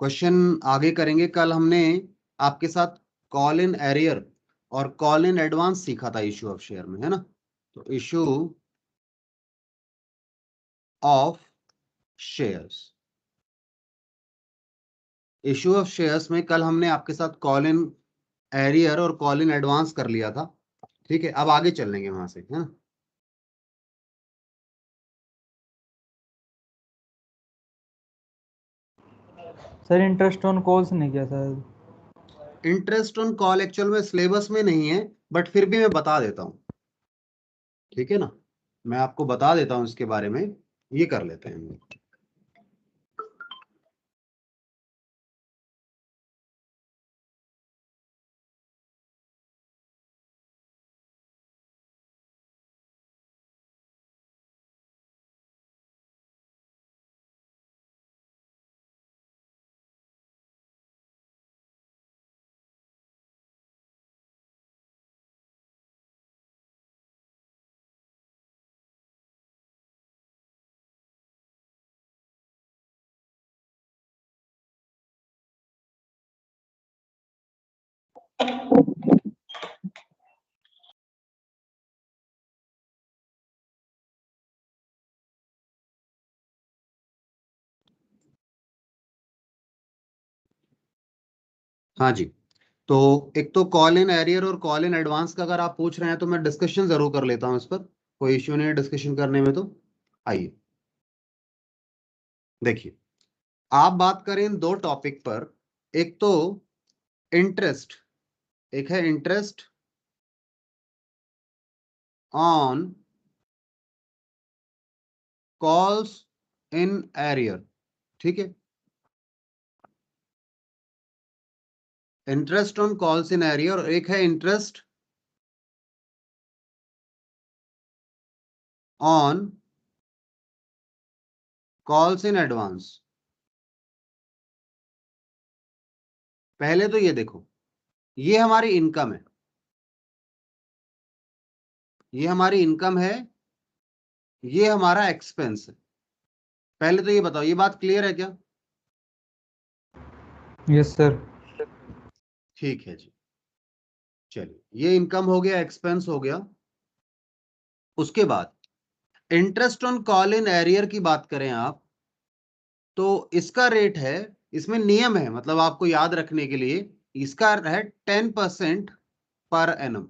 Question आगे करेंगे। कल हमने आपके साथ कॉल इन एरियर और कॉल इन एडवांस सीखा था इशू ऑफ शेयर में, है ना। तो issue of shares, issue of shares में कल हमने आपके साथ कॉल इन एरियर और कॉल इन एडवांस कर लिया था। ठीक है, अब आगे चल लेंगे वहां से, है ना। सर इंटरेस्ट ऑन कॉल्स नहीं किया sir. Interest on call actual में सिलेबस में नहीं है, बट फिर भी मैं बता देता हूँ, ठीक है ना। मैं आपको बता देता हूँ इसके बारे में, ये कर लेते हैं हम लोग। हाँ जी, तो एक तो कॉल इन एरियर और कॉल इन एडवांस का अगर आप पूछ रहे हैं तो मैं डिस्कशन जरूर कर लेता हूं इस पर, कोई इश्यू नहीं है डिस्कशन करने में। तो आइए देखिए, आप बात करें इन दो टॉपिक पर। एक तो इंटरेस्ट, एक है interest on calls in arrear, ठीक है। Interest on calls in arrear, और एक है interest on calls in advance. पहले तो ये देखो, ये हमारी इनकम है, ये हमारी इनकम है, ये हमारा एक्सपेंस है। पहले तो ये बताओ, ये बात क्लियर है क्या? Yes sir. ठीक है जी, चलिए ये इनकम हो गया, एक्सपेंस हो गया। उसके बाद interest on call in arrear की बात करें आप, तो इसका रेट है, इसमें नियम है, मतलब आपको याद रखने के लिए, इसका है 10% पर एनम,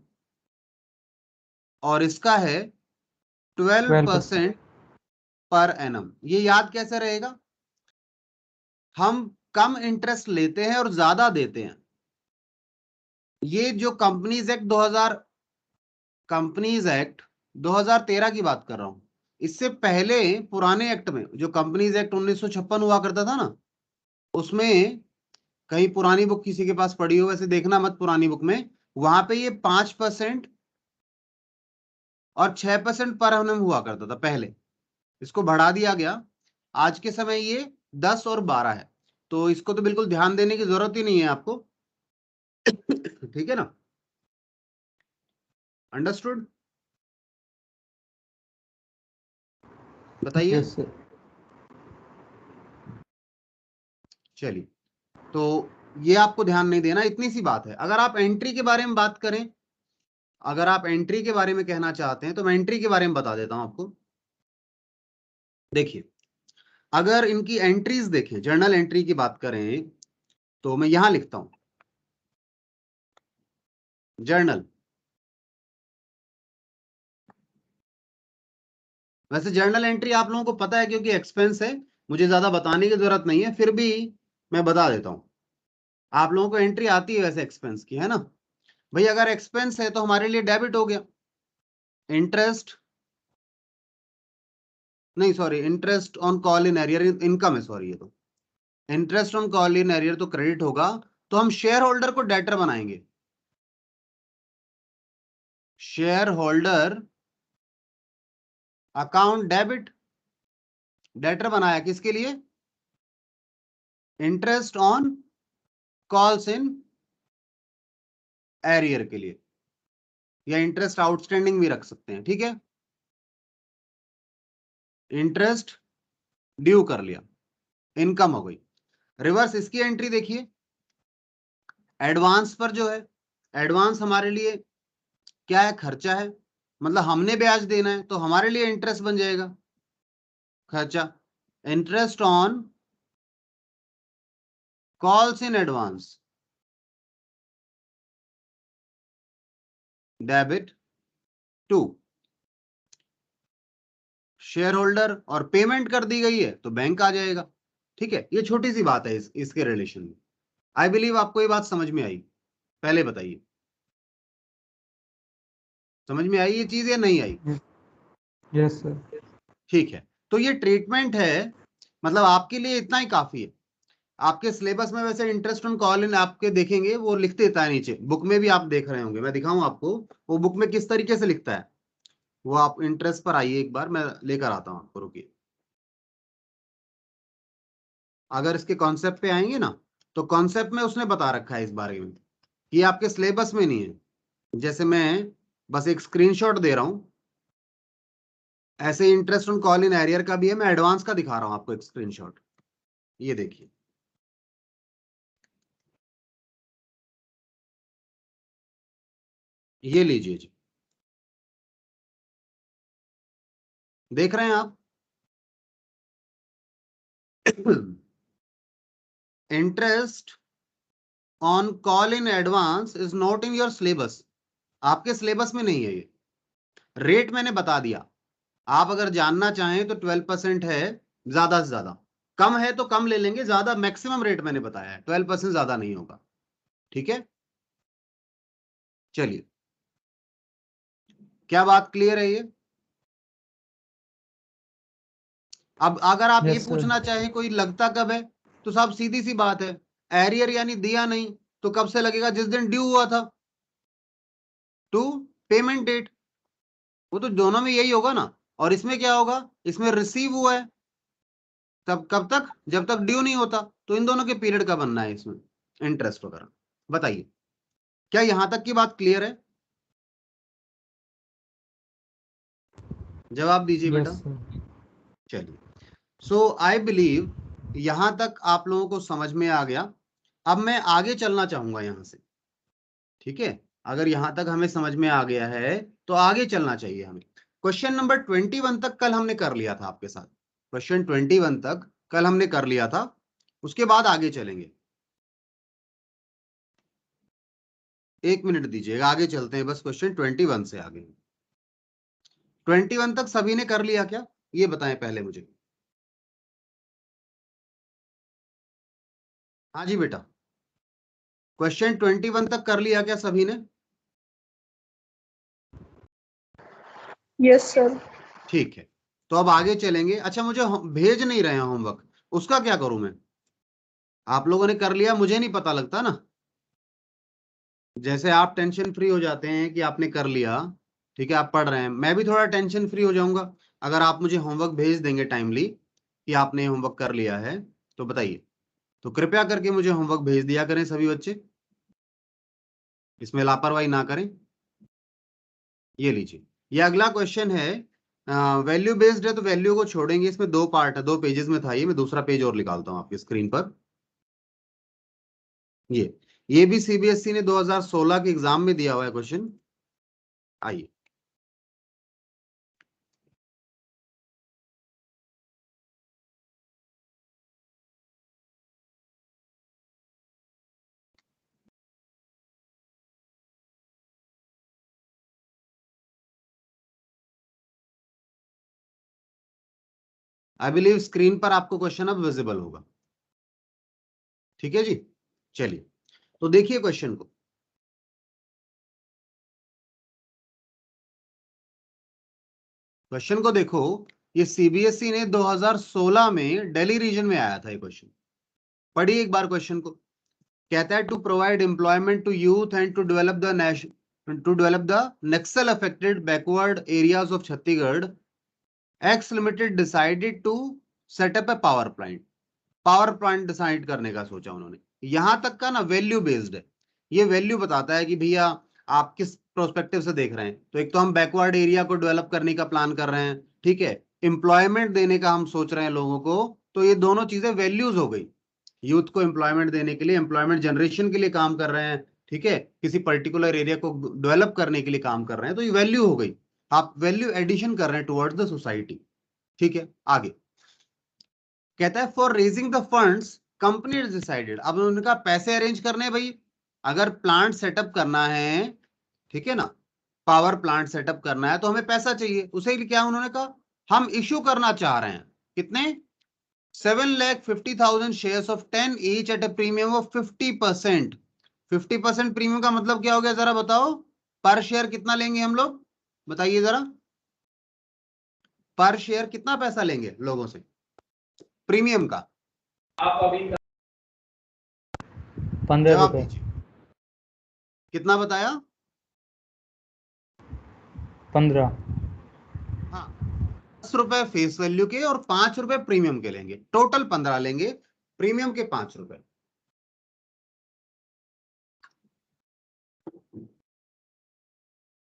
और इसका है 12%। 12% पर एनम। ये याद कैसे रहेगा? हम कम इंटरेस्ट लेते हैं और ज्यादा देते हैं। ये जो कंपनीज एक्ट 2013 की बात कर रहा हूं। इससे पहले पुराने एक्ट में, जो कंपनीज एक्ट 1956 हुआ करता था ना, उसमें, कहीं पुरानी बुक किसी के पास पड़ी हो, वैसे देखना मत पुरानी बुक में, वहां पे ये 5% और 6% पर एनम हुआ करता था पहले। इसको बढ़ा दिया गया, आज के समय ये 10 और 12 है। तो इसको तो बिल्कुल ध्यान देने की जरूरत ही नहीं है आपको। ठीक है ना, अंडरस्टूड? बताइए। Yes sir. चलिए, तो ये आपको ध्यान नहीं देना, इतनी सी बात है। अगर आप एंट्री के बारे में बात करें, अगर आप एंट्री के बारे में कहना चाहते हैं तो मैं एंट्री के बारे में बता देता हूं आपको। देखिए, अगर इनकी एंट्रीज देखें, जर्नल एंट्री की बात करें, तो मैं यहां लिखता हूं जर्नल। वैसे जर्नल एंट्री आप लोगों को पता है, क्योंकि एक्सपेंस है, मुझे ज्यादा बताने की जरूरत नहीं है, फिर भी मैं बता देता हूं। आप लोगों को एंट्री आती है वैसे एक्सपेंस की, है ना। भाई अगर एक्सपेंस है तो हमारे लिए डेबिट हो गया। इंटरेस्ट, नहीं sorry, interest on call in arrear income है, सॉरी, ये तो interest on call in arrear तो क्रेडिट होगा। तो हम शेयर होल्डर को डेटर बनाएंगे। Share holder account debit, debtor बनाया किसके लिए? Interest on calls in arrear के लिए, या इंटरेस्ट आउटस्टैंडिंग भी रख सकते हैं, ठीक है। इंटरेस्ट ड्यू कर लिया, इनकम हो गई। रिवर्स इसकी एंट्री देखिए, एडवांस पर जो है, एडवांस हमारे लिए क्या है, खर्चा है, मतलब हमने ब्याज देना है, तो हमारे लिए इंटरेस्ट बन जाएगा खर्चा। Interest on calls in advance, debit to share holder, और पेमेंट कर दी गई है तो बैंक आ जाएगा। ठीक है, ये छोटी सी बात है इसके रिलेशन में। आई बिलीव आपको ये बात समझ में आई। पहले बताइए, समझ में आई ये चीज या नहीं आई? Yes sir. ठीक है, तो ये ट्रीटमेंट है, मतलब आपके लिए इतना ही काफी है। आपके सिलेबस में वैसे इंटरेस्ट ऑन कॉल इन आपके देखेंगे वो लिख देता है नीचे, बुक में भी आप देख रहे होंगे, मैं दिखाऊं आपको वो बुक में किस तरीके से लिखता है। वो आप इंटरेस्ट पर आइए एक बार, मैं लेकर आता हूं आपको, रुकिए। अगर इसके कॉन्सेप्ट पे आएंगे ना, तो कॉन्सेप्ट में उसने बता रखा है इस बारे में, ये आपके सिलेबस में नहीं है। जैसे मैं बस एक स्क्रीनशॉट दे रहा हूं, ऐसे interest on call in arrear का भी है, मैं एडवांस का दिखा रहा हूं आपको एक स्क्रीनशॉट, ये देखिए। ये लीजिए जी, देख रहे हैं आप? Interest on call in advance is not in your syllabus, आपके सिलेबस में नहीं है ये। रेट मैंने बता दिया, आप अगर जानना चाहें तो 12% है, ज्यादा से ज्यादा। कम है तो कम ले लेंगे, ज्यादा मैक्सिमम रेट मैंने बताया है, 12% ज्यादा नहीं होगा। ठीक है, चलिए, क्या बात क्लियर है ये? अब अगर आप ये यस सर। पूछना चाहें कोई लगता कब है, तो साहब सीधी सी बात है, एरियर यानी दिया नहीं तो कब से लगेगा, जिस दिन ड्यू हुआ था, टू पेमेंट डेट। वो तो दोनों में यही होगा ना। और इसमें क्या होगा, इसमें रिसीव हुआ है तब, कब तक, जब तक ड्यू नहीं होता। तो इन दोनों के पीरियड का बनना है इसमें इंटरेस्ट वगैरह। बताइए, क्या यहां तक की बात क्लियर है? जवाब दीजिए बेटा। Yes sir. चलिए, सो आई बिलीव यहां तक आप लोगों को समझ में आ गया। अब मैं आगे चलना चाहूंगा यहां से। ठीक है, अगर यहां तक हमें समझ में आ गया है तो आगे चलना चाहिए हमें। क्वेश्चन नंबर 21 तक कल हमने कर लिया था आपके साथ, क्वेश्चन 21 तक कल हमने कर लिया था, उसके बाद आगे चलेंगे। एक मिनट दीजिएगा, आगे चलते हैं, बस क्वेश्चन 21 से आगे। 21 तक सभी ने कर लिया क्या, ये बताएं पहले मुझे। हाँ जी बेटा, क्वेश्चन 21 तक कर लिया क्या सभी ने? Yes sir. ठीक है, तो अब आगे चलेंगे। अच्छा, मुझे भेज नहीं रहे हैं होमवर्क, उसका क्या करूं मैं? आप लोगों ने कर लिया, मुझे नहीं पता लगता ना। जैसे आप टेंशन फ्री हो जाते हैं कि आपने कर लिया, ठीक है, आप पढ़ रहे हैं, मैं भी थोड़ा टेंशन फ्री हो जाऊंगा अगर आप मुझे होमवर्क भेज देंगे टाइमली कि आपने होमवर्क कर लिया है। तो बताइए, तो कृपया करके मुझे होमवर्क भेज दिया करें सभी बच्चे, इसमें लापरवाही ना करें। ये लीजिए, ये अगला क्वेश्चन है, वैल्यू बेस्ड है तो वैल्यू को छोड़ेंगे, इसमें दो पार्ट है, दो पेजेस में था ये, मैं दूसरा पेज और निकालता हूं आपकी स्क्रीन पर। ये भी सीबीएसई ने 2016 के एग्जाम में दिया हुआ है क्वेश्चन। आइए, आई बिलीव स्क्रीन पर आपको क्वेश्चन अब विजिबल होगा। ठीक है जी, चलिए, तो देखिए क्वेश्चन को। क्वेश्चन को देखो, ये सीबीएसई ने 2016 में दिल्ली रीजन में आया था ये क्वेश्चन। पढ़िए एक बार क्वेश्चन को। कहता है to provide employment to youth and to develop the Naxal affected backward areas of Chhattisgarh, X limited decided to set up a power plant. Power plant decide करने का सोचा उन्होंने। यहां तक का ना वैल्यू बेस्ड है, ये वैल्यू बताता है कि भैया आप किस प्रोस्पेक्टिव से देख रहे हैं। तो एक तो हम बैकवर्ड एरिया को डेवलप करने का प्लान कर रहे हैं, ठीक है, एम्प्लॉयमेंट देने का हम सोच रहे हैं लोगों को, तो ये दोनों चीजें वैल्यूज हो गई। यूथ को एम्प्लॉयमेंट देने के लिए, एम्प्लॉयमेंट जनरेशन के लिए काम कर रहे हैं, ठीक है, किसी पर्टिकुलर एरिया को डेवलप करने के लिए काम कर रहे हैं, तो ये वैल्यू हो गई, आप वैल्यू एडिशन कर रहे हैं टुवर्ड्स द सोसाइटी। ठीक है, आगे कहता है for raising the funds company decided, अब उन्होंने कहा पैसे अरेंज करने हैं भाई, अगर प्लांट सेटअप करना है, ठीक है ना, पावर प्लांट सेटअप करना है तो हमें पैसा चाहिए, उसे क्या उन्होंने कहा हम इश्यू करना चाह रहे हैं, कितने 7,50,000 shares of 10 each at a premium of 50%। 50% premium का मतलब क्या हो गया जरा बताओ, पर शेयर कितना लेंगे हम लोग, बताइए जरा, पर शेयर कितना पैसा लेंगे लोगों से प्रीमियम का, आप अभी 15 जवाब रुपए। दीजिए, कितना बताया, 15। हाँ 10 रुपए फेस वैल्यू के और 5 रुपए प्रीमियम के लेंगे, टोटल 15 लेंगे, प्रीमियम के 5 रुपए।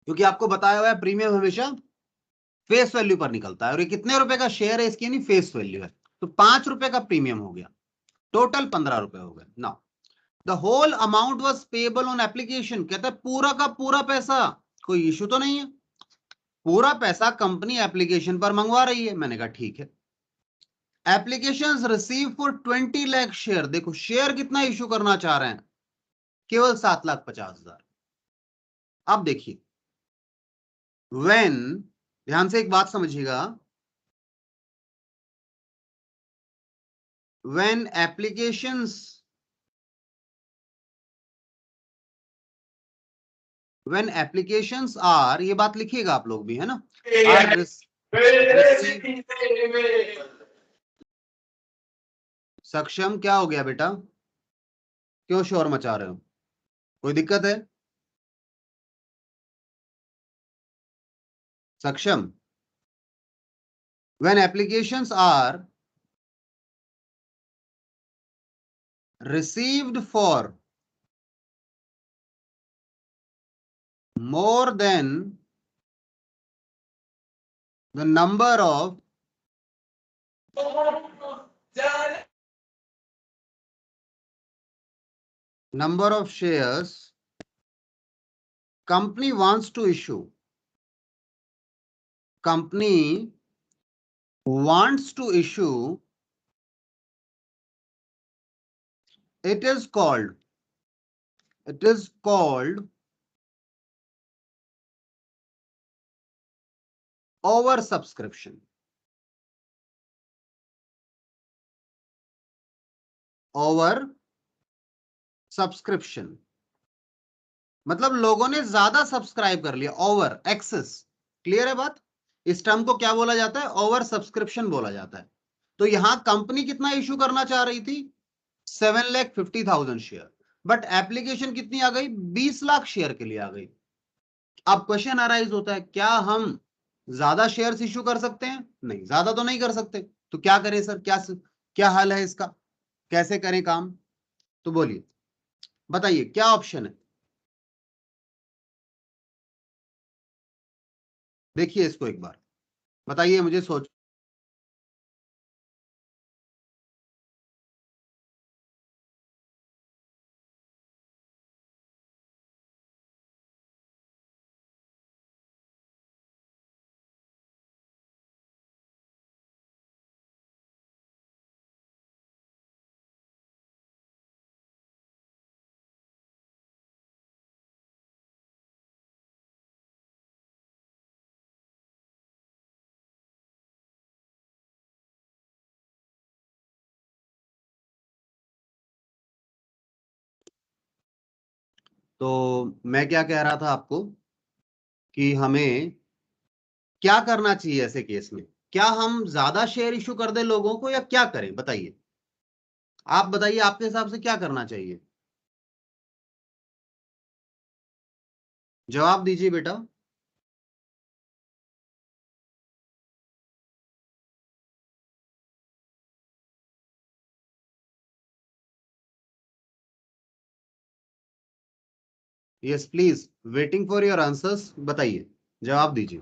क्योंकि आपको बताया हुआ है प्रीमियम हमेशा फेस वैल्यू पर निकलता है, और ये कितने रुपए का शेयर है इसकी, नहीं फेस वैल्यू है, तो 5 रुपए का प्रीमियम हो गया, टोटल 15 रुपए हो गए। Now the whole amount was payable on application, कहता है पूरा का पूरा पैसा, कोई इशू तो नहीं है, पूरा पैसा कंपनी एप्लीकेशन पर मंगवा रही है, मैंने कहा ठीक है। Applications receive for 20 lakh share, देखो शेयर कितना इशू करना चाह रहे हैं, केवल 7,50,000। अब देखिए व्हेन, ध्यान से एक बात समझिएगा, व्हेन एप्लीकेशंस आर, ये बात लिखिएगा आप लोग भी, है ना, सक्षम क्या हो गया बेटा, क्यों शोर मचा रहे हो, कोई दिक्कत है, Saksham, when applications are received for more than the number of shares company wants to issue, company wants to issue, it is called oversubscription, oversubscription मतलब लोगों ने ज्यादा सब्सक्राइब कर लिया, ओवर एक्सेस, क्लियर है बात, इस टर्म को क्या बोला जाता है, ओवर सब्सक्रिप्शन बोला जाता है। तो यहां कंपनी कितना इशू करना चाह रही थी, 7,50,000 शेयर, बट एप्लीकेशन कितनी आ गई, 20 लाख शेयर के लिए आ गई। अब क्वेश्चन अराइज होता है, क्या हम ज्यादा शेयर्स इशू कर सकते हैं, नहीं ज्यादा तो नहीं कर सकते, तो क्या करें सर, क्या हल है इसका, कैसे करें काम, तो बोलिए बताइए क्या ऑप्शन है, देखिए इसको एक बार बताइए मुझे, सोच, तो मैं क्या कह रहा था आपको कि हमें क्या करना चाहिए ऐसे केस में, क्या हम ज्यादा शेयर इशू कर दें लोगों को या क्या करें, बताइए, आप बताइए आपके हिसाब से क्या करना चाहिए, जवाब दीजिए बेटा। Yes please, waiting for your answers, बताइए, जवाब दीजिए।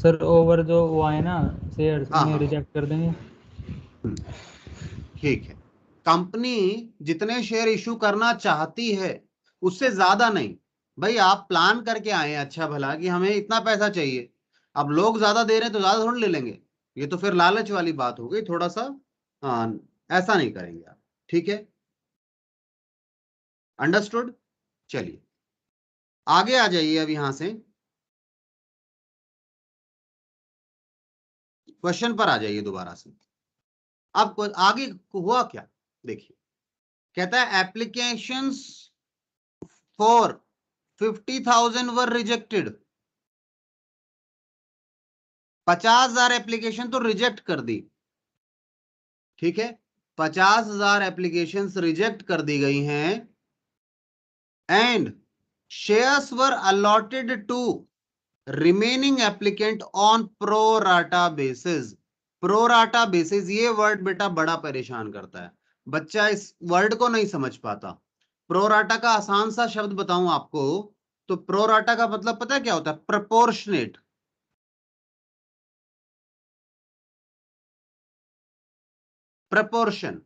सर ओवर जो वो आए ना शेयर्स, हाँ, उन्हें हाँ। रिजेक्ट कर देंगे। ठीक है, कंपनी जितने शेयर इशू करना चाहती है उससे ज्यादा नहीं। भाई आप प्लान करके आए हैं अच्छा भला कि हमें इतना पैसा चाहिए, अब लोग ज्यादा दे रहे हैं तो ज्यादा थोड़ा ले लेंगे, ये तो फिर लालच वाली बात हो गई थोड़ा सा। हाँ, ऐसा नहीं करेंगे आप, ठीक है, अंडरस्टूड। चलिए आगे आ जाइए अब यहां से, क्वेश्चन पर आ जाइए दोबारा से। अब आगे हुआ क्या देखिए, कहता है applications for 50,000 were rejected. 50,000 application तो रिजेक्ट कर दी, ठीक है, 50,000 एप्लीकेशन रिजेक्ट कर दी गई हैं, and shares were allotted to remaining applicant on pro rata basis. Pro rata basis, ये वर्ड बेटा बड़ा परेशान करता है, बच्चा इस वर्ड को नहीं समझ पाता। प्रोराटा का आसान सा शब्द बताऊं आपको, तो प्रोराटा का मतलब पता है क्या होता है? प्रपोर्शनेट। प्रपोर्शन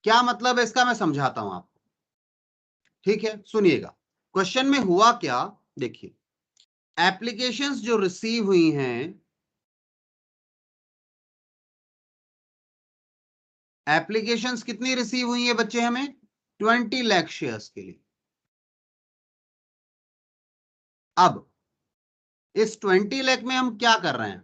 क्या मतलब है इसका, मैं समझाता हूं आपको, ठीक है, सुनिएगा। क्वेश्चन में हुआ क्या, देखिए, एप्लीकेशंस जो रिसीव हुई हैं, एप्लीकेशंस कितनी रिसीव हुई है बच्चे हमें? 20 लाख शेयर्स के लिए। अब इस 20 लाख में हम क्या कर रहे हैं?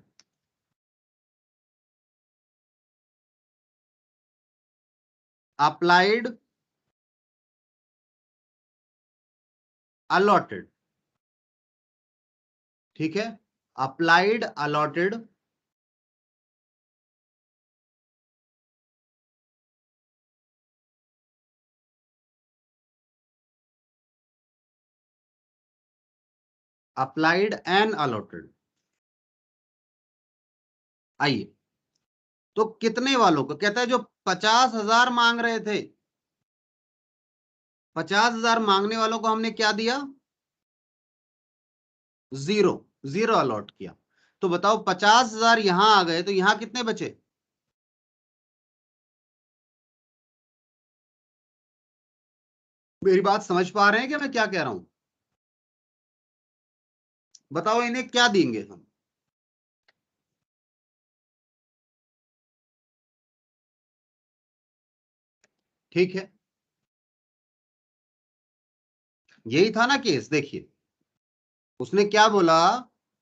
अप्लाइड अलॉटेड, ठीक है, applied allotted applied and allotted. आइए, तो कितने वालों को कहता है? जो 50,000 मांग रहे थे, 50,000 मांगने वालों को हमने क्या दिया? जीरो, जीरो अलॉट किया। तो बताओ 50,000 यहां आ गए तो यहां कितने बचे? मेरी बात समझ पा रहे हैं कि मैं क्या कह रहा हूं? बताओ इन्हें क्या देंगे हम? ठीक है, यही था ना केस। देखिए उसने क्या बोला,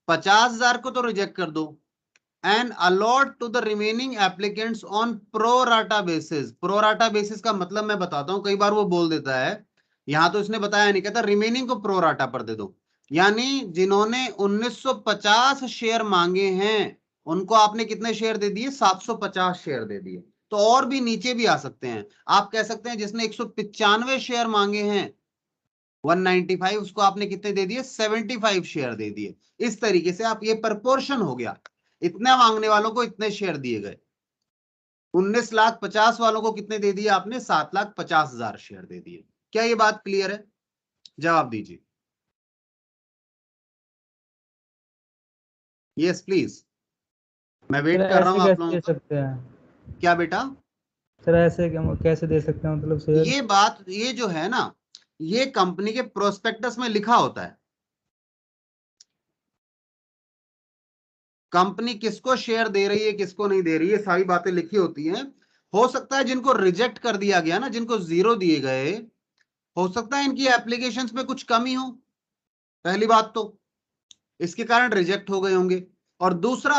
50,000 को तो रिजेक्ट कर दो, and allot to the remaining applicants on pro rata basis. Pro rata basis का मतलब मैं बताता हूं, कई बार वो बोल देता है, यहां तो इसने बताया नहीं, कहता रिमेनिंग को प्रोराटा पर दे दो। यानी जिन्होंने 1950 शेयर मांगे हैं उनको आपने कितने शेयर दे दिए? 750 शेयर दे दिए। तो और भी नीचे भी आ सकते हैं, आप कह सकते हैं जिसने 195 शेयर मांगे हैं 195, उसको आपने कितने दे दिए? 75 शेयर दे दिए। इस तरीके से आप, ये प्रपोर्शन हो गया, इतने मांगने वालों को इतने शेयर दिए गए। 19,50,000 वालों को कितने दे दिए आपने? 7,50,000 शेयर दे दिए। क्या ये बात क्लियर है? जवाब दीजिए। यस प्लीज, मैं सर वेट कर रहा हूं ऐसे आप कैसे लोगों दे का। सकते हैं? क्या बेटा? सर ऐसे कैसे दे सकते हैं मतलब शेयर? ये बात, ये जो है ना, ये कंपनी के प्रोस्पेक्टस में लिखा होता है, कंपनी किसको शेयर दे रही है किसको नहीं दे रही है, सारी बातें लिखी होती हैं। हो सकता है जिनको रिजेक्ट कर दिया गया ना, जिनको जीरो दिए गए, हो सकता है इनकी एप्लीकेशंस में कुछ कमी हो, पहली बात तो इसके कारण रिजेक्ट हो गए होंगे। और दूसरा,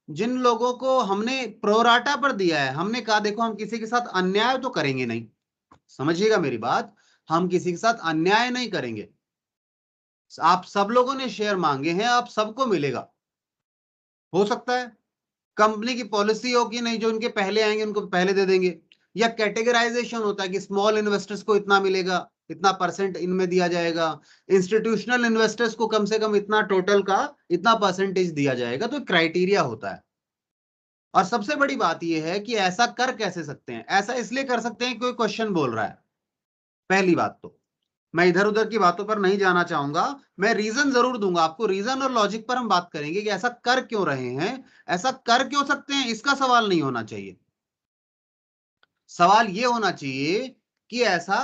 जिन लोगों को हमने प्रोराटा पर दिया है, हमने कहा देखो हम किसी के साथ अन्याय तो करेंगे नहीं, समझिएगा मेरी बात, हम किसी के साथ अन्याय नहीं करेंगे। आप सब लोगों ने शेयर मांगे हैं, आप सबको मिलेगा। हो सकता है कंपनी की पॉलिसी हो कि नहीं, जो इनके पहले आएंगे उनको पहले दे देंगे, या कैटेगराइजेशन होता है कि स्मॉल इन्वेस्टर्स को इतना मिलेगा, इतना परसेंट इनमें दिया जाएगा, इंस्टीट्यूशनल इन्वेस्टर्स को कम से कम इतना, टोटल का इतना परसेंटेज दिया जाएगा। तो क्राइटेरिया होता है। और सबसे बड़ी बात यह है कि ऐसा कर कैसे सकते हैं? ऐसा इसलिए कर सकते हैं कोई क्वेश्चन बोल रहा है, पहली बात तो। मैं इधर उधर की बातों पर नहीं जाना चाहूंगा, मैं रीजन जरूर दूंगा आपको, रीजन और लॉजिक पर हम बात करेंगे कि ऐसा कर क्यों रहे हैं, ऐसा कर क्यों सकते हैं, इसका सवाल नहीं होना चाहिए। सवाल ये होना चाहिए कि ऐसा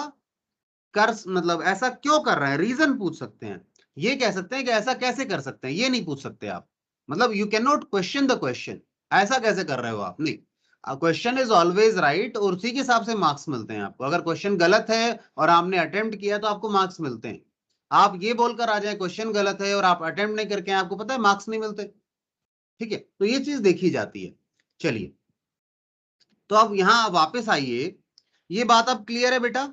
कर, मतलब ऐसा क्यों कर रहे हैं, रीजन पूछ सकते हैं। ये कह सकते हैं कि ऐसा कैसे कर सकते हैं, ये नहीं पूछ सकते आप। मतलब you can not question the question, ऐसा कैसे कर रहे हो आप, नहीं। क्वेश्चन इज ऑलवेज राइट, और उसी के हिसाब से मार्क्स मिलते हैं आपको। अगर क्वेश्चन गलत है और आपने अटेम्प्ट किया तो आपको मार्क्स मिलते हैं। आप ये बोलकर आ जाए क्वेश्चन गलत है और आप अटेम्प्ट नहीं करके आए, आपको पता है मार्क्स नहीं मिलते। ठीक है, तो ये चीज देखी जाती है। चलिए, तो अब यहां वापस आइए, ये बात अब क्लियर है बेटा।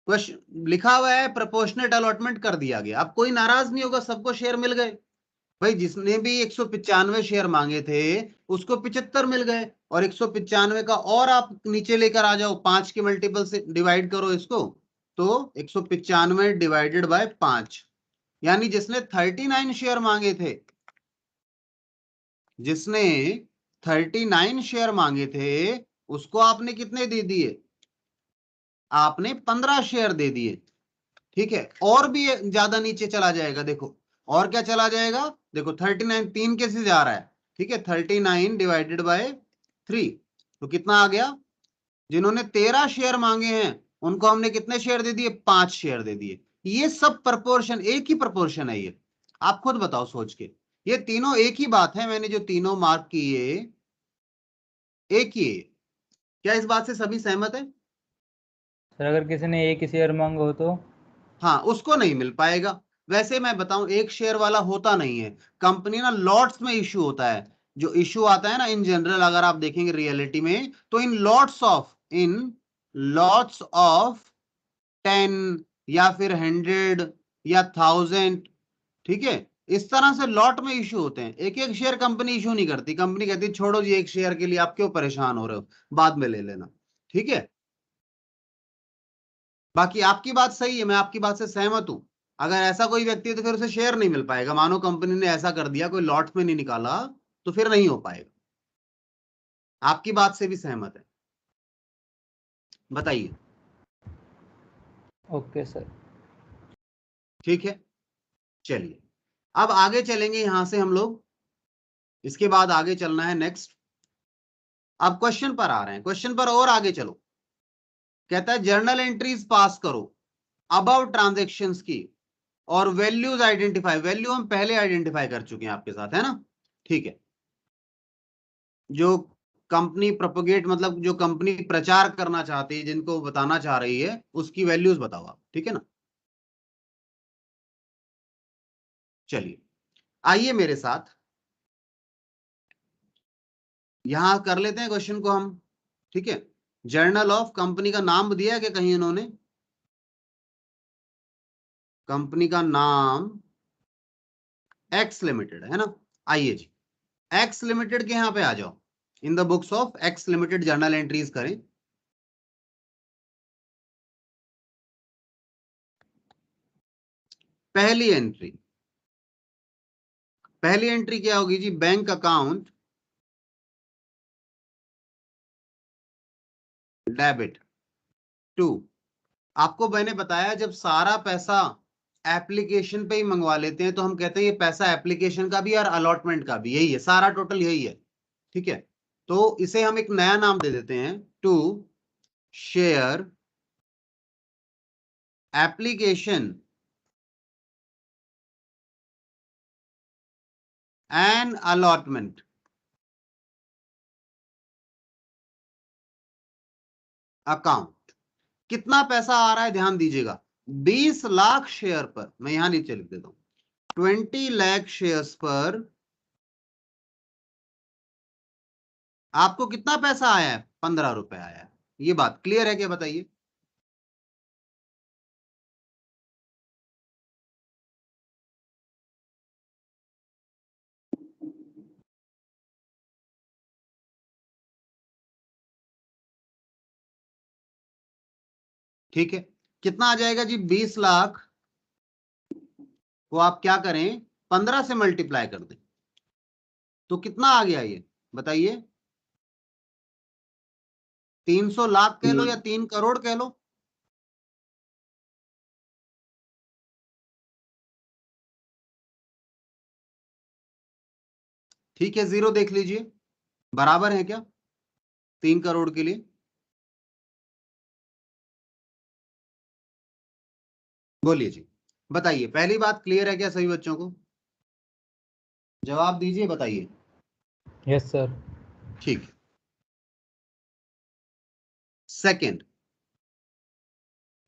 क्वेश्चन लिखा हुआ है प्रोपोर्शनेट अलॉटमेंट कर दिया गया, अब कोई नाराज नहीं होगा, सबको शेयर मिल गए। भाई जिसने भी 195 शेयर मांगे थे उसको 75 मिल गए, और 195 का और आप नीचे लेकर आ जाओ, 5 के मल्टीपल से डिवाइड करो इसको, तो 195 डिवाइडेड बाय 5, यानी जिसने 39 शेयर मांगे थे, जिसने 39 शेयर मांगे थे, उसको आपने कितने दे दिए, आपने 15 शेयर दे दिए। ठीक है, और भी ज्यादा नीचे चला जाएगा, देखो और क्या चला जाएगा, देखो 39 3 कैसे जा रहा है, ठीक है, 39 डिवाइडेड बाय 3, तो कितना आ गया, जिन्होंने 13 शेयर मांगे हैं उनको हमने कितने शेयर दे दिए, 5 शेयर दे दिए। ये सब प्रपोर्शन, एक ही प्रपोर्शन है ये, आप खुद बताओ सोच के, ये तीनों एक ही बात है, मैंने जो तीनों मार्क किए एक ही है। क्या इस बात से सभी सहमत है? सर अगर किसी ने एक ही शेयर मांगा हो तो? हाँ, उसको नहीं मिल पाएगा। वैसे मैं बताऊं, एक शेयर वाला होता नहीं है, कंपनी ना लॉट्स में इशू होता है। जो इशू आता है ना इन जनरल, अगर आप देखेंगे रियलिटी में, तो इन लॉट्स ऑफ 10 या फिर 100 या 1000, ठीक है, इस तरह से लॉट में इशू होते हैं। एक एक शेयर कंपनी इशू नहीं करती, कंपनी कहती है छोड़ो जी, एक शेयर के लिए आप क्यों परेशान हो रहे हो, बाद में ले लेना। ठीक है, बाकी आपकी बात सही है, मैं आपकी बात से सहमत हूं। अगर ऐसा कोई व्यक्ति है तो फिर उसे शेयर नहीं मिल पाएगा, मानो कंपनी ने ऐसा कर दिया, कोई लॉट में नहीं निकाला, तो फिर नहीं हो पाएगा। आपकी बात से भी सहमत है, बताइए। Okay sir. ठीक है, चलिए अब आगे चलेंगे यहां से हम लोग, इसके बाद आगे चलना है नेक्स्ट। अब क्वेश्चन पर आ रहे हैं, क्वेश्चन पर और आगे चलो। कहता है जर्नल एंट्रीज पास करो अबाउट ट्रांजेक्शन्स की, और वैल्यूज आइडेंटिफाई, वैल्यू हम पहले आइडेंटिफाई कर चुके हैं आपके साथ, है ना। ठीक है, जो कंपनी प्रोपोगेट, मतलब जो कंपनी प्रचार करना चाहती है, जिनको बताना चाह रही है, उसकी वैल्यूज बताओ आप, ठीक है ना। चलिए आइए मेरे साथ, यहां कर लेते हैं क्वेश्चन को हम। ठीक है, जर्नल ऑफ, कंपनी का नाम दिया है कि कहीं इन्होंने, कंपनी का नाम एक्स लिमिटेड है ना। आइए जी, एक्स लिमिटेड के यहां पे आ जाओ, in the books of x limited journal entries करें। पहली एंट्री, पहली एंट्री क्या होगी जी, बैंक अकाउंट डेबिट टू। आपको मैंने बताया जब सारा पैसा एप्लीकेशन पे ही मंगवा लेते हैं तो हम कहते हैं ये पैसा एप्लीकेशन का भी और अलॉटमेंट का भी, यही है सारा टोटल, यही है। ठीक है, तो इसे हम एक नया नाम दे देते हैं, to share application and allotment account. कितना पैसा आ रहा है ध्यान दीजिएगा, 20 लाख शेयर पर, मैं यहां नीचे लिख देता हूं, 20 लाख शेयर्स पर आपको कितना पैसा आया है, 15 रुपए आया है। ये बात क्लियर है क्या, बताइए। ठीक है, कितना आ जाएगा जी, 20 लाख को आप क्या करें, 15 से मल्टीप्लाई कर दें, तो कितना आ गया ये, बताइए। 300 लाख कह लो या 3 करोड़ कह लो। ठीक है, जीरो देख लीजिए, बराबर है क्या 3 करोड़ के लिए। बोलिए जी, बताइए, पहली बात क्लियर है क्या सभी बच्चों को? जवाब दीजिए, बताइए। Yes sir. ठीक है। सेकंड,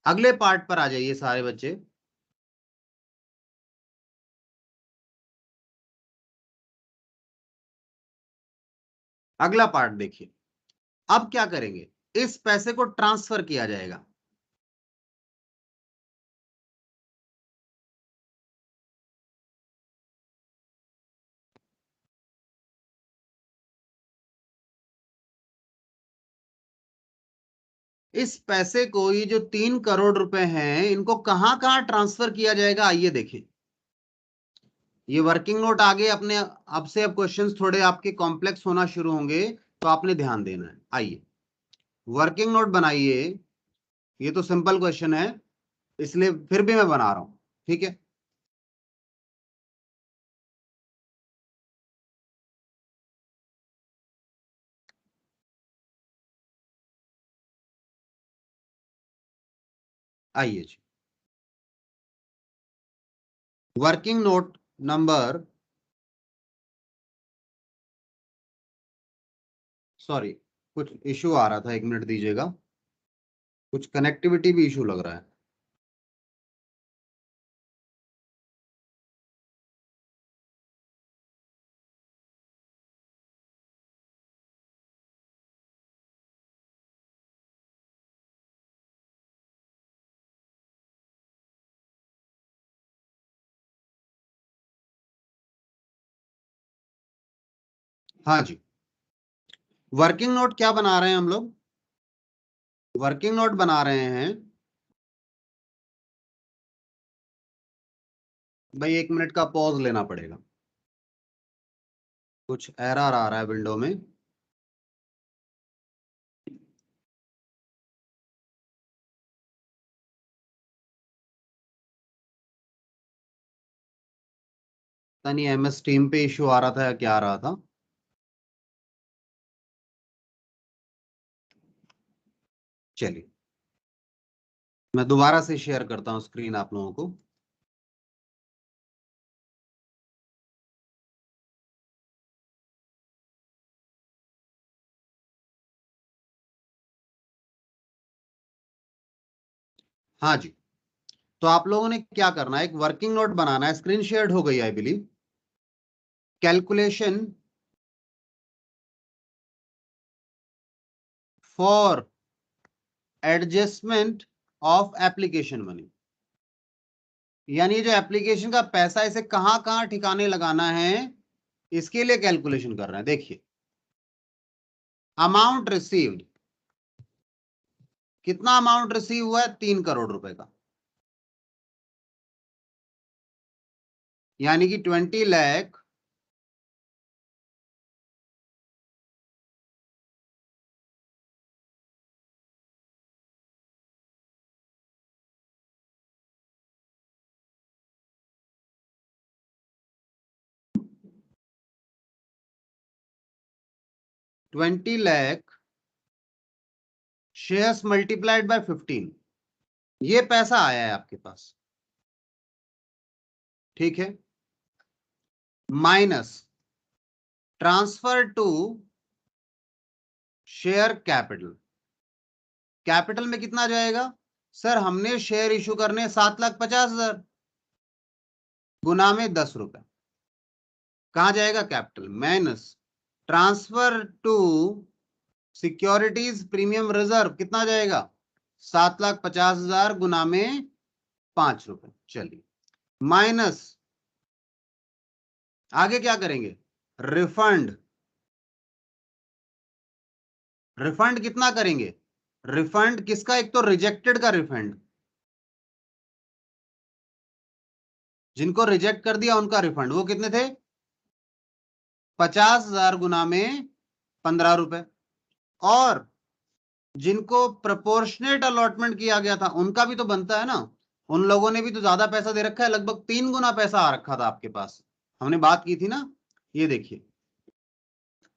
अगले पार्ट पर आ जाइए सारे बच्चे। अगला पार्ट देखिए। अब क्या करेंगे, इस पैसे को ट्रांसफर किया जाएगा। इस पैसे को, ये जो 3 करोड़ रुपए हैं, इनको कहां कहां ट्रांसफर किया जाएगा, आइए देखें। ये वर्किंग नोट आगे अपने अब से, अब क्वेश्चंस थोड़े आपके कॉम्प्लेक्स होना शुरू होंगे, तो आपने ध्यान देना है। आइए वर्किंग नोट बनाइए। ये तो सिंपल क्वेश्चन है, इसलिए फिर भी मैं बना रहा हूं, ठीक है। आइए जी, वर्किंग नोट नंबर, सॉरी कुछ इशू आ रहा था, 1 मिनट दीजिएगा, कुछ कनेक्टिविटी भी इशू लग रहा है। हाँ जी, वर्किंग नोट क्या बना रहे हैं हम लोग? वर्किंग नोट बना रहे हैं भाई, 1 मिनट का पॉज लेना पड़ेगा, कुछ एरर आ रहा है विंडो में। पता नहीं MS टीम पे इशू आ रहा था या क्या आ रहा था। चलिए मैं दोबारा से शेयर करता हूं स्क्रीन आप लोगों को। हाँ जी, तो आप लोगों ने क्या करना है, एक वर्किंग नोट बनाना है। स्क्रीन शेयर्ड हो गई I believe. Calculation for adjustment of application money, यानी जो एप्लीकेशन का पैसा, इसे कहां कहां ठिकाने लगाना है, इसके लिए कैलकुलेशन कर रहे हैं। देखिए, अमाउंट रिसीव्ड, कितना अमाउंट रिसीव हुआ है? 3 करोड़ रुपए का, यानी कि 20 lakh 20 lakh shares multiplied by 15, ये पैसा आया है आपके पास, ठीक है। Minus transfer to share capital, capital में कितना जाएगा? सर हमने शेयर इशू करने 7,50,000, गुना में 10 रुपए, कहां जाएगा? Capital. Minus transfer to securities premium reserve, कितना जाएगा? 7,50,000 गुना में 5 रुपए। चलिए, माइनस आगे क्या करेंगे? रिफंड, रिफंड कितना करेंगे? रिफंड किसका? एक तो रिजेक्टेड का रिफंड, जिनको रिजेक्ट कर दिया उनका रिफंड, वो कितने थे? 50,000 गुना में 15 रुपए। और जिनको प्रोपोर्शनेट अलॉटमेंट किया गया था, उनका भी तो बनता है ना, उन लोगों ने भी तो ज्यादा पैसा दे रखा है, लगभग 3 गुना पैसा आ रखा था आपके पास, हमने बात की थी ना। ये देखिए,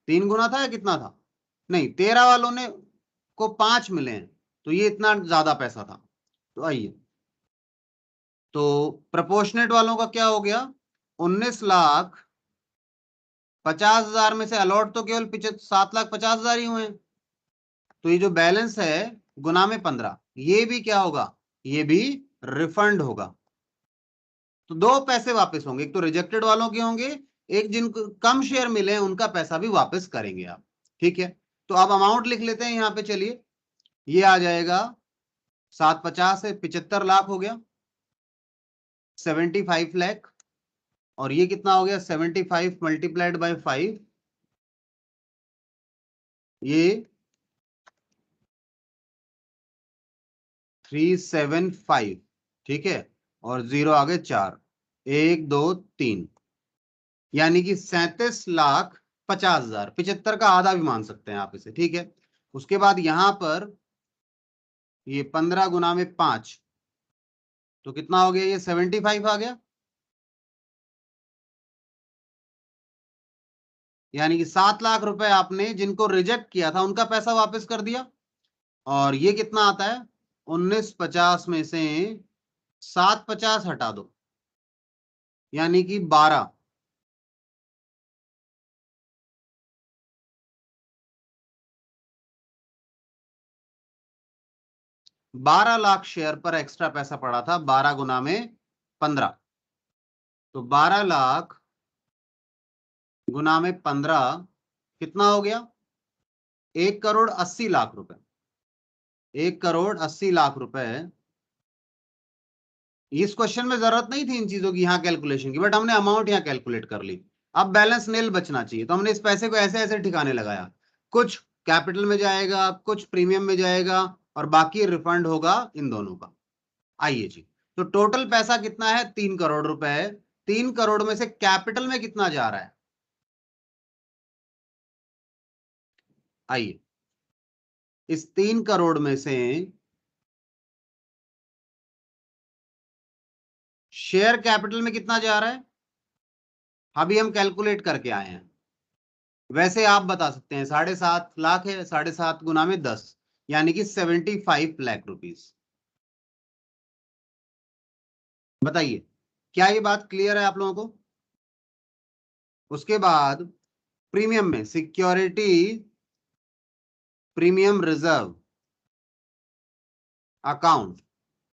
3 गुना था या कितना था? नहीं, 13 वालों ने को 5 मिले हैं, तो ये इतना ज्यादा पैसा था। तो आइए तो प्रोपोर्शनेट वालों का क्या हो गया, 19,50,000 में से अलॉट तो केवल 7,50,000 ही हुए हैं। तो ये जो बैलेंस है गुना में 15, ये भी क्या होगा, ये भी रिफंड होगा। तो दो पैसे वापस होंगे, एक तो रिजेक्टेड वालों के होंगे, एक जिनको कम शेयर मिले उनका पैसा भी वापस करेंगे आप। ठीक है, तो अब अमाउंट लिख लेते हैं यहाँ पे। चलिए, ये आ जाएगा 750 से 75 लाख हो गया, 75 लाख। और ये कितना हो गया, 75 मल्टीप्लाइड बाय 5, ये 375। ठीक है, और 0 आगे 4, 1 2 3, यानी कि 37,50,000, 75 का आधा भी मान सकते हैं आप इसे। ठीक है, उसके बाद यहां पर ये 15 गुना में 5, तो कितना हो गया, ये 75 आ गया, यानी कि 7 लाख रुपए आपने जिनको रिजेक्ट किया था उनका पैसा वापस कर दिया। और ये कितना आता है, 1950 में से 750 हटा दो, यानी कि 12। 12 लाख शेयर पर एक्स्ट्रा पैसा पड़ा था, 12 गुना में 15, तो 12 लाख गुना में 15 कितना हो गया, 1,80,00,000 रुपए। 1,80,00,000 रुपए। इस क्वेश्चन में जरूरत नहीं थी इन चीजों की, यहाँ कैलकुलेशन की, बट हमने अमाउंट यहाँ कैलकुलेट कर ली। अब बैलेंस नील बचना चाहिए, तो हमने इस पैसे को ऐसे ऐसे ठिकाने लगाया, कुछ कैपिटल में जाएगा, कुछ प्रीमियम में जाएगा, और बाकी रिफंड होगा इन दोनों का। आइए जी, तो टोटल पैसा कितना है, 3 करोड़ रुपए है। 3 करोड़ में से कैपिटल में कितना जा रहा है, आइए, इस 3 करोड़ में से शेयर कैपिटल में कितना जा रहा है, अभी हम कैलकुलेट करके आए हैं। वैसे आप बता सकते हैं, 7.5 लाख है, 7.5 गुना में 10, यानी कि 75 लाख रुपीस। बताइए, क्या ये बात क्लियर है आप लोगों को। उसके बाद प्रीमियम में सिक्योरिटी प्रीमियम रिजर्व अकाउंट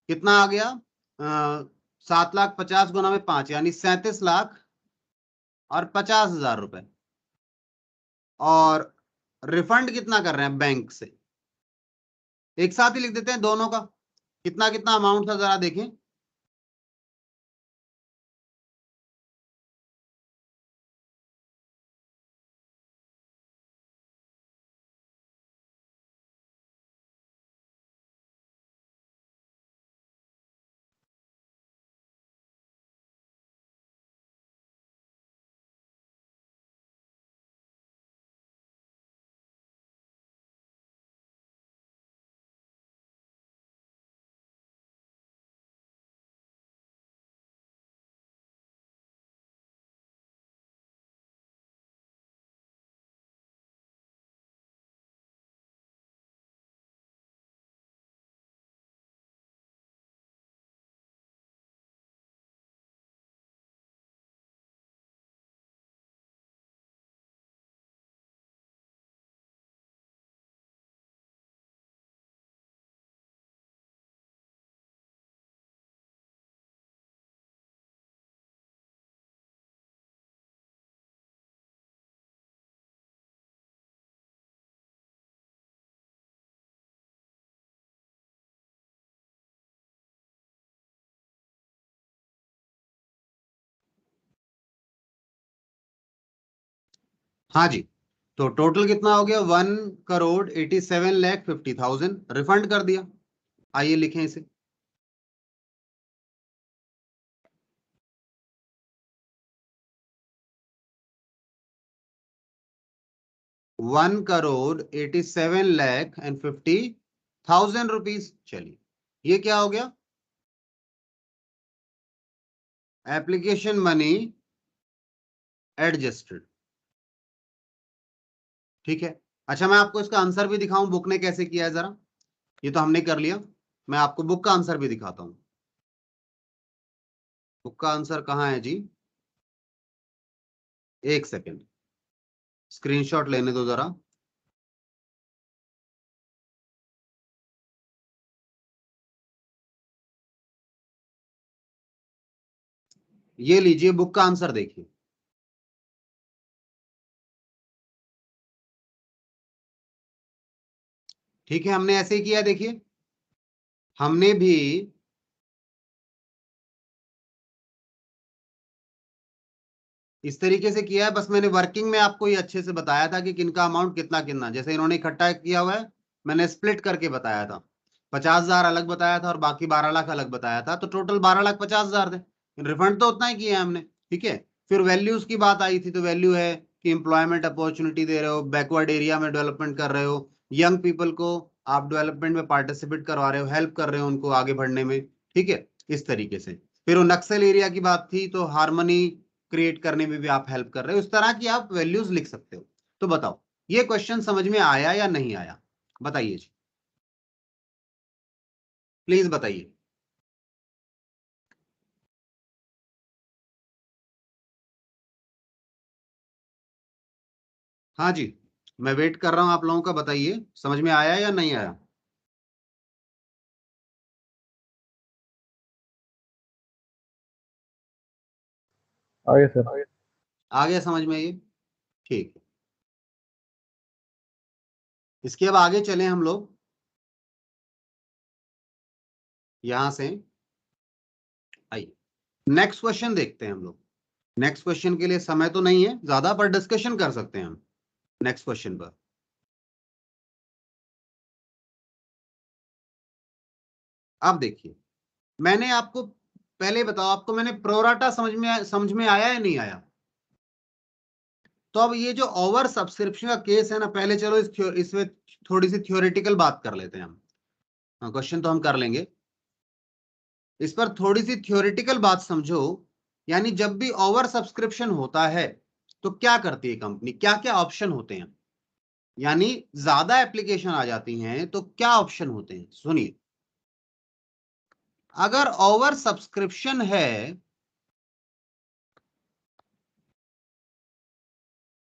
कितना आ गया, 7,50,000 गुना में 5, यानी 37,50,000 रुपए। और रिफंड कितना कर रहे हैं बैंक से, एक साथ ही लिख देते हैं दोनों का, कितना कितना अमाउंट था जरा देखें। हाँ जी, तो टोटल कितना हो गया, 1,87,50,000 रिफंड कर दिया। आइए लिखें इसे, 1,87,50,000 रुपीज। चलिए, ये क्या हो गया, एप्लीकेशन मनी एडजस्टेड। ठीक है, अच्छा मैं आपको इसका आंसर भी दिखाऊं, बुक ने कैसे किया है जरा। ये तो हमने कर लिया, मैं आपको बुक का आंसर भी दिखाता हूं। बुक का आंसर कहाँ है जी? एक सेकेंड, स्क्रीनशॉट लेने दो जरा। ये लीजिए, बुक का आंसर देखिए। ठीक है, हमने ऐसे ही किया, देखिए हमने भी इस तरीके से किया है, बस मैंने वर्किंग में आपको ये अच्छे से बताया था कि किनका अमाउंट कितना कितना, जैसे इन्होंने इकट्ठा किया हुआ है, मैंने स्प्लिट करके बताया था। 50,000 अलग बताया था और बाकी 12 लाख अलग बताया था, तो टोटल 12,50,000 थे। रिफंड तो उतना ही किया है हमने। ठीक है, फिर वैल्यूज की बात आई थी, तो वैल्यू है कि एम्प्लॉयमेंट अपॉर्चुनिटी दे रहे हो, बैकवर्ड एरिया में डेवलपमेंट कर रहे हो, यंग पीपल को आप डेवलपमेंट में पार्टिसिपेट करवा रहे हो, हेल्प कर रहे हो उनको आगे बढ़ने में। ठीक है, इस तरीके से। फिर वो नक्सल एरिया की बात थी, तो हार्मनी क्रिएट करने में भी आप हेल्प कर रहे हो। इस तरह की आप वैल्यूज लिख सकते हो। तो बताओ, ये क्वेश्चन समझ में आया या नहीं आया? बताइए जी, प्लीज बताइए। हाँ जी, मैं वेट कर रहा हूं आप लोगों का, बताइए समझ में आया या नहीं आया? आगे सर। आ गया समझ में ये? ठीक है, इसके अब आगे चले हम लोग यहां से। आइए नेक्स्ट क्वेश्चन देखते हैं हम लोग। नेक्स्ट क्वेश्चन के लिए समय तो नहीं है ज्यादा, पर डिस्कशन कर सकते हैं हम नेक्स्ट क्वेश्चन पर। अब देखिए, मैंने आपको पहले बताओ, आपको मैंने प्रोराटा समझ में आया या नहीं आया? तो अब ये जो ओवर सब्सक्रिप्शन का केस है ना, पहले चलो इसमें थोड़ी सी थ्योरेटिकल बात कर लेते हैं हम। क्वेश्चन तो हम कर लेंगे, इस पर थोड़ी सी थ्योरेटिकल बात समझो। यानी जब भी ओवर सब्सक्रिप्शन होता है तो क्या करती है कंपनी, क्या क्या ऑप्शन होते हैं? यानी ज्यादा एप्लीकेशन आ जाती हैं तो क्या ऑप्शन होते हैं, सुनिए। अगर ओवर सब्सक्रिप्शन है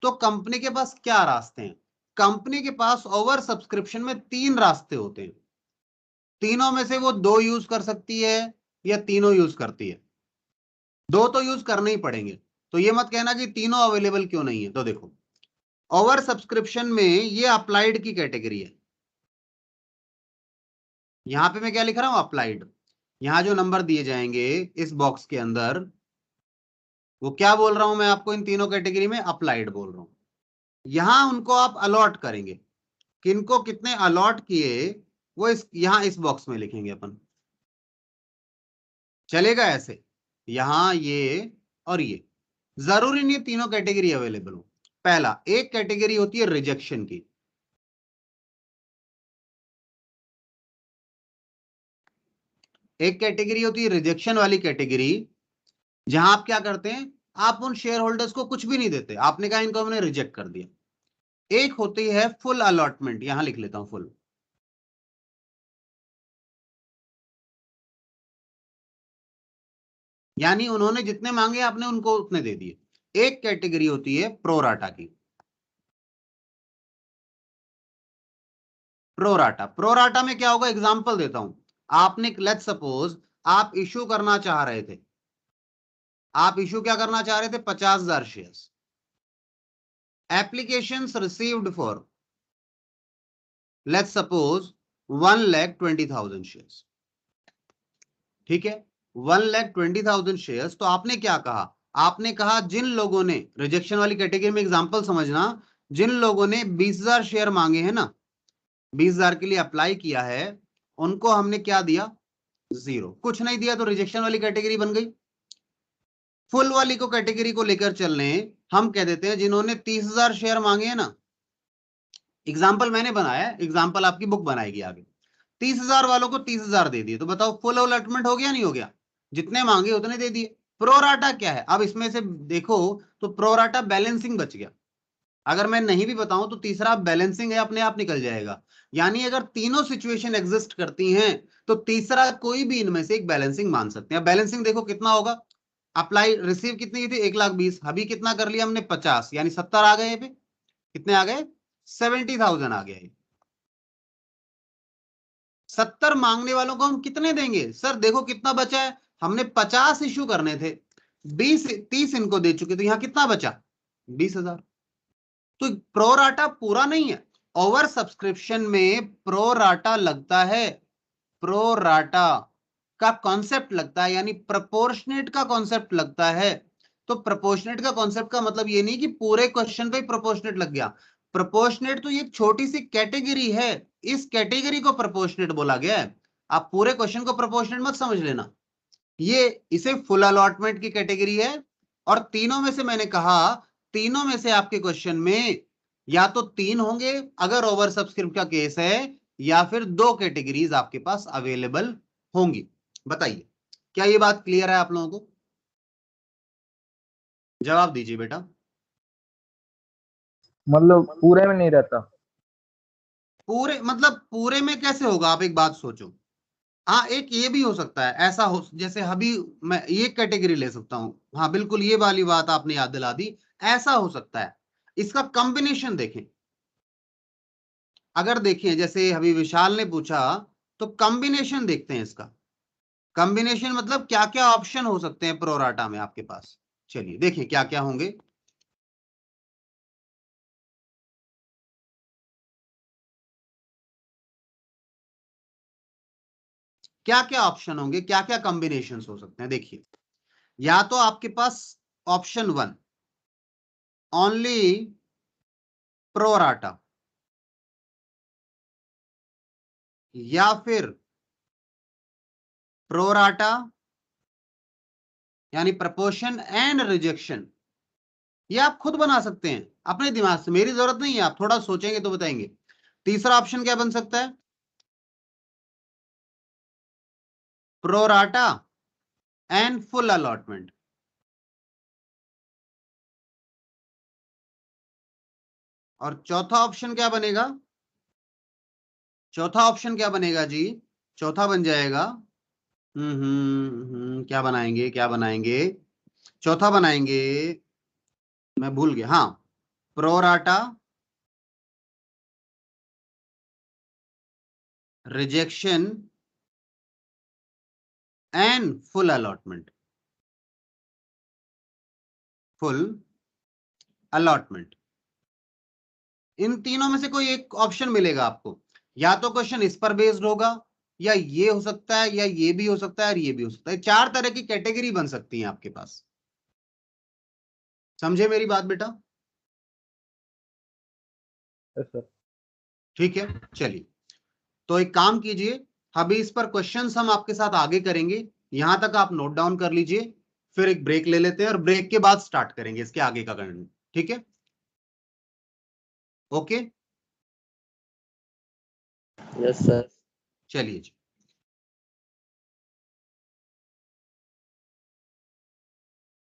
तो कंपनी के पास क्या रास्ते हैं? कंपनी के पास ओवर सब्सक्रिप्शन में 3 रास्ते होते हैं। तीनों में से वो 2 यूज कर सकती है या तीनों यूज करती है। 2 तो यूज करने ही पड़ेंगे। तो ये मत कहना कि तीनों अवेलेबल क्यों नहीं है। तो देखो, ओवर सब्सक्रिप्शन में ये अप्लाइड की कैटेगरी है। यहां पे मैं क्या लिख रहा हूं, अप्लाइड। यहां जो नंबर दिए जाएंगे इस बॉक्स के अंदर, वो क्या बोल रहा हूं मैं आपको, इन तीनों कैटेगरी में अप्लाइड बोल रहा हूं। यहां उनको आप अलॉट करेंगे, किनको कितने अलॉट किए वो यहां इस बॉक्स में लिखेंगे अपन। चलेगा ऐसे? यहां ये और ये, जरूरी नहीं तीनों कैटेगरी अवेलेबल हो। पहला, एक कैटेगरी होती है रिजेक्शन की। एक कैटेगरी होती है रिजेक्शन वाली कैटेगरी, जहां आप क्या करते हैं, आप उन शेयर होल्डर्स को कुछ भी नहीं देते, आपने कहा इनको हमने रिजेक्ट कर दिया। एक होती है फुल अलॉटमेंट, यहां लिख लेता हूं फुल। यानी उन्होंने जितने मांगे आपने उनको उतने दे दिए। एक कैटेगरी होती है प्रोराटा की। प्रोराटा, प्रोराटा में क्या होगा, एग्जांपल देता हूं। आपने लेट्स सपोज आप इशू करना चाह रहे थे, आप इशू क्या करना चाह रहे थे, 50,000 shares. Applications received for let's suppose 1,20,000 shares. ठीक है, 1,20,000 शेयर्स। तो आपने क्या कहा, आपने कहा जिन लोगों ने रिजेक्शन वाली कैटेगरी में, एग्जांपल समझना, जिन लोगों ने 20,000 शेयर मांगे हैं ना, 20,000 के लिए अप्लाई किया है, उनको हमने क्या दिया, 0। कुछ नहीं दिया तो रिजेक्शन वाली कैटेगरी बन गई। फुल वाली को कैटेगरी को लेकर चल रहे हैं, हम कह देते हैं जिन्होंने 30,000 शेयर मांगे हैं ना, एग्जाम्पल मैंने बनाया, एग्जाम्पल आपकी बुक बनाएगी आगे। 30,000 वालों को 30,000 दे दिए, तो बताओ फुल अलॉटमेंट हो गया नहीं हो गया? जितने मांगे उतने दे दिए। प्रोराटा क्या है, अब इसमें से देखो, तो प्रोराटा बैलेंसिंग बच गया। अगर मैं नहीं भी बताऊं तो तीसरा बैलेंसिंग है, अपने आप निकल जाएगा। यानी अगर तीनों सिचुएशन एग्जिस्ट करती हैं तो तीसरा कोई भी इनमें से एक बैलेंसिंग मान सकते हैं। बैलेंसिंग देखो कितना होगा, अप्लाई रिसीव कितनी की थी 1,20,000, अभी कितना कर लिया हमने 50, यानी 70 आ गए। पे कितने आ गए 70,000 आ गए। 70 मांगने वालों को हम कितने देंगे सर? देखो कितना बचा है, हमने 50 इश्यू करने थे, 30 इनको दे चुके, तो यहां कितना बचा 20,000। तो प्रोराटा पूरा नहीं है, ओवर सब्सक्रिप्शन में प्रोराटा लगता है, प्रोराटा का कॉन्सेप्ट लगता है, यानी प्रोपोर्शनेट का कॉन्सेप्ट लगता है। तो प्रोपोर्शनेट का कॉन्सेप्ट का मतलब ये नहीं कि पूरे क्वेश्चन पे प्रोपोर्शनेट लग गया। प्रोपोर्शनेट तो ये एक छोटी सी कैटेगरी है, इस कैटेगरी को प्रोपोर्शनेट बोला गया है। आप पूरे क्वेश्चन को प्रोपोर्शनेट मत समझ लेना, ये इसे फुल अलॉटमेंट की कैटेगरी है। और तीनों में से मैंने कहा, तीनों में से आपके क्वेश्चन में या तो 3 होंगे अगर ओवर सब्सक्रिप्ट का केस है, या फिर 2 कैटेगरीज आपके पास अवेलेबल होंगी। बताइए क्या ये बात क्लियर है आप लोगों को? जवाब दीजिए बेटा। मतलब पूरे में नहीं रहता? पूरे मतलब पूरे में कैसे होगा, आप एक बात सोचो। हाँ एक ये भी हो सकता है, ऐसा हो जैसे अभी मैं ये कैटेगरी ले सकता हूं, हाँ बिल्कुल ये वाली बात आपने याद दिला दी, ऐसा हो सकता है। इसका कॉम्बिनेशन देखें, अगर देखें जैसे अभी विशाल ने पूछा, तो कॉम्बिनेशन देखते हैं इसका। कॉम्बिनेशन मतलब क्या क्या ऑप्शन हो सकते हैं प्रोराटा में आपके पास। चलिए देखें क्या क्या होंगे। क्या क्या ऑप्शन होंगे, क्या क्या कॉम्बिनेशन हो सकते हैं, देखिए। या तो आपके पास ऑप्शन 1 ओनली प्रोराटा, या फिर प्रोराटा यानी प्रपोर्शन एंड रिजेक्शन। ये आप खुद बना सकते हैं अपने दिमाग से, मेरी जरूरत नहीं है, आप थोड़ा सोचेंगे तो बताएंगे। तीसरा ऑप्शन क्या बन सकता है, प्रोराटा एंड फुल अलॉटमेंट। और चौथा ऑप्शन क्या बनेगा, चौथा ऑप्शन क्या बनेगा जी, चौथा बन जाएगा क्या बनाएंगे, क्या बनाएंगे, चौथा बनाएंगे, मैं भूल गया, हाँ pro rata rejection and full allotment, full allotment. इन तीनों में से कोई एक ऑप्शन मिलेगा आपको, या तो क्वेश्चन इस पर बेस्ड होगा, या ये हो सकता है, या ये भी हो सकता है, और ये भी हो सकता है। 4 तरह की कैटेगरी बन सकती है आपके पास। समझे मेरी बात बेटा? Yes sir. ठीक है चलिए, तो एक काम कीजिए, अभी इस पर क्वेश्चंस हम आपके साथ आगे करेंगे, यहां तक आप नोट डाउन कर लीजिए, फिर एक ब्रेक ले लेते हैं और ब्रेक के बाद स्टार्ट करेंगे इसके आगे का करना। ठीक है ओके यस सर। चलिए जी।